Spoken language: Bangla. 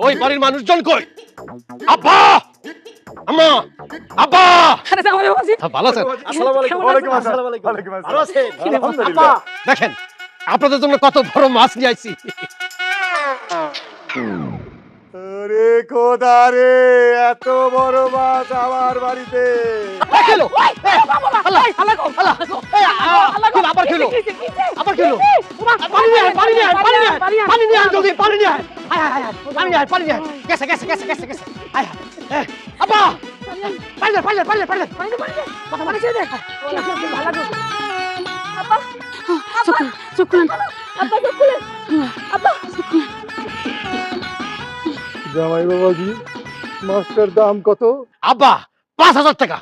ওই বাড়ির মানুষজন কই? আব্বা, আম্মা, আব্বা। ভালো আছেন? আসসালামু আলাইকুম। ওয়ালাইকুম আসসালাম। ওয়ালাইকুম আসসালাম। ভালো আছেন? আব্বা, দেখেন আপনাদের জন্য কত বড় মাছ নিয়ে আইছি। আরে খোদা রে, এত বড় মাছ আমার বাড়িতে। খেলো আল্লাহ আল্লাহ আল্লাহ আবার খেলো আবার খেলো পানি নিয়ে আয়, পানি নিয়ে আয়, পানি নিয়ে আয়, পানি নিয়ে আয়, জলদি পানি নিয়ে আয়। আয় আয় আয়, পানি নিয়ে আয়, পানি নিয়ে আয়। গেছে গেছে গেছে গেছে গেছে। আয় আয় আব্বা, পানি দে, পানি দে, পানি দে, পানি দে, পানি দে, পানি ছেড়ে দে। জামাই বাবাজি, মাছটার দাম কত? আব্বা 5,000 টাকা।